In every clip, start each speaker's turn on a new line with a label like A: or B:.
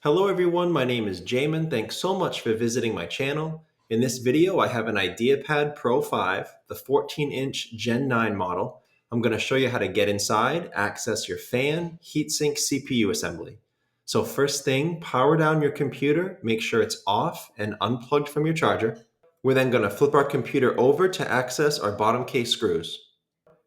A: Hello everyone, my name is Jamin. Thanks so much for visiting my channel. In this video, I have an IdeaPad Pro 5, the 14-inch Gen 9 model. I'm going to show you how to get inside, access your fan, heatsink, CPU assembly. So first thing, power down your computer, make sure it's off and unplugged from your charger. We're then going to flip our computer over to access our bottom case screws.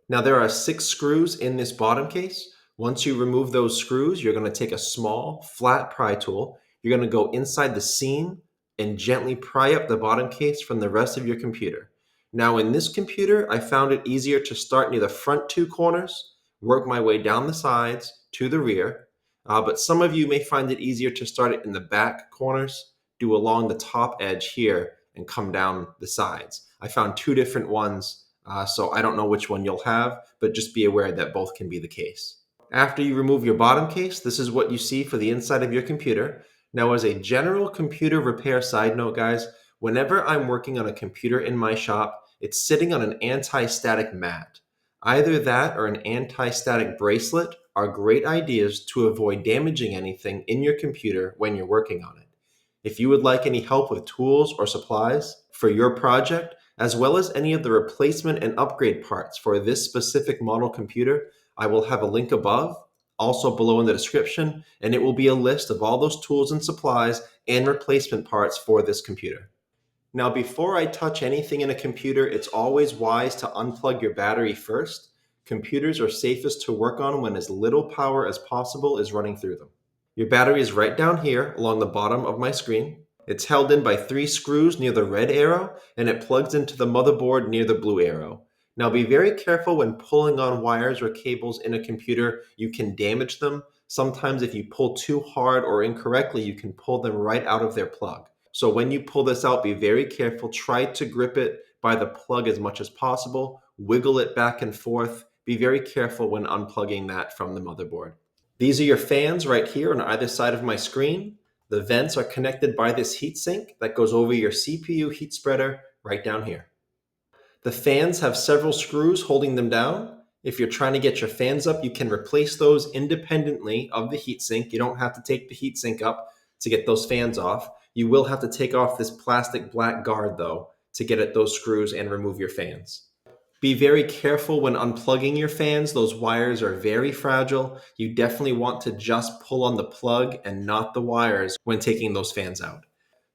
A: Now there are 6 screws in this bottom case. Once you remove those screws, you're going to take a small, flat pry tool. You're going to go inside the seam and gently pry up the bottom case from the rest of your computer. Now in this computer, I found it easier to start near the front 2 corners, work my way down the sides to the rear. But some of you may find it easier to start it in the back corners, do along the top edge here, and come down the sides. I found 2 different ones. So I don't know which one you'll have, but just be aware that both can be the case. After you remove your bottom case, this is what you see for the inside of your computer. Now, as a general computer repair side note, guys, whenever I'm working on a computer in my shop, it's sitting on an anti-static mat. Either that or an anti-static bracelet are great ideas to avoid damaging anything in your computer when you're working on it. If you would like any help with tools or supplies for your project, as well as any of the replacement and upgrade parts for this specific model computer, I will have a link above, also below in the description, and it will be a list of all those tools and supplies and replacement parts for this computer. Now, before I touch anything in a computer, it's always wise to unplug your battery first. Computers are safest to work on when as little power as possible is running through them. Your battery is right down here along the bottom of my screen. It's held in by 3 screws near the red arrow, and it plugs into the motherboard near the blue arrow. Now be very careful when pulling on wires or cables in a computer. You can damage them. Sometimes if you pull too hard or incorrectly, you can pull them right out of their plug. So when you pull this out, be very careful. Try to grip it by the plug as much as possible. Wiggle it back and forth. Be very careful when unplugging that from the motherboard. These are your fans right here on either side of my screen. The vents are connected by this heatsink that goes over your CPU heat spreader right down here. The fans have several screws holding them down. If you're trying to get your fans up, you can replace those independently of the heatsink. You don't have to take the heatsink up to get those fans off. You will have to take off this plastic black guard though to get at those screws and remove your fans. Be very careful when unplugging your fans. Those wires are very fragile. You definitely want to just pull on the plug and not the wires when taking those fans out.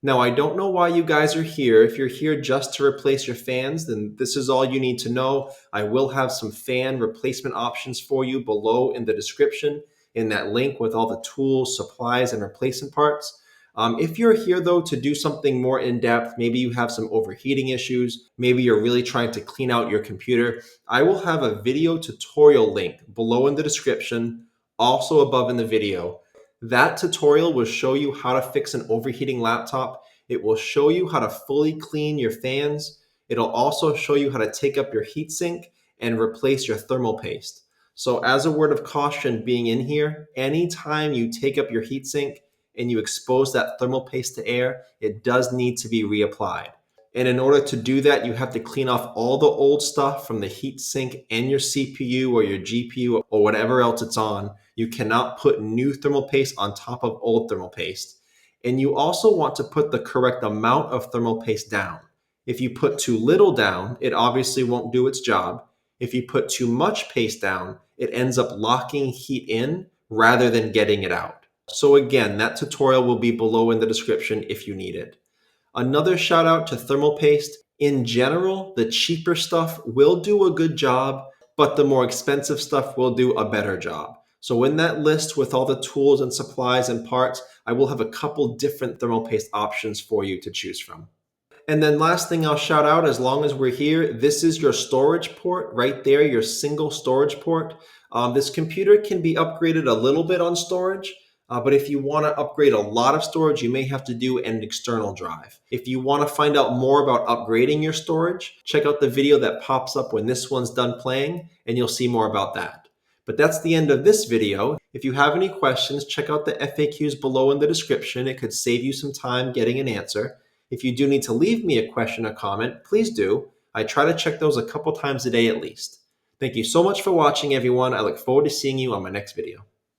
A: Now, I don't know why you guys are here. If you're here just to replace your fans, then this is all you need to know. I will have some fan replacement options for you below in the description in that link with all the tools, supplies, and replacement parts. If you're here though to do something more in-depth, maybe you have some overheating issues, maybe you're really trying to clean out your computer, I will have a video tutorial link below in the description, also above in the video. That tutorial will show you how to fix an overheating laptop. It will show you how to fully clean your fans. It'll also show you how to take up your heatsink and replace your thermal paste. So as a word of caution being in here, anytime you take up your heatsink, and you expose that thermal paste to air, it does need to be reapplied. And in order to do that, you have to clean off all the old stuff from the heatsink and your CPU or your GPU or whatever else it's on. You cannot put new thermal paste on top of old thermal paste. And you also want to put the correct amount of thermal paste down. If you put too little down, it obviously won't do its job. If you put too much paste down, it ends up locking heat in rather than getting it out. So again, that tutorial will be below in the description if you need it. Another shout out to thermal paste. In general, the cheaper stuff will do a good job, but the more expensive stuff will do a better job. So in that list with all the tools and supplies and parts, I will have a couple different thermal paste options for you to choose from. And then last thing I'll shout out, as long as we're here, this is your storage port right there, your single storage port. This computer can be upgraded a little bit on storage. But if you want to upgrade a lot of storage, you may have to do an external drive. If you want to find out more about upgrading your storage, check out the video that pops up when this one's done playing, and you'll see more about that. But that's the end of this video. If you have any questions, check out the FAQs below in the description. It could save you some time getting an answer. If you do need to leave me a question or comment, please do. I try to check those a couple times a day at least. Thank you so much for watching, everyone. I look forward to seeing you on my next video.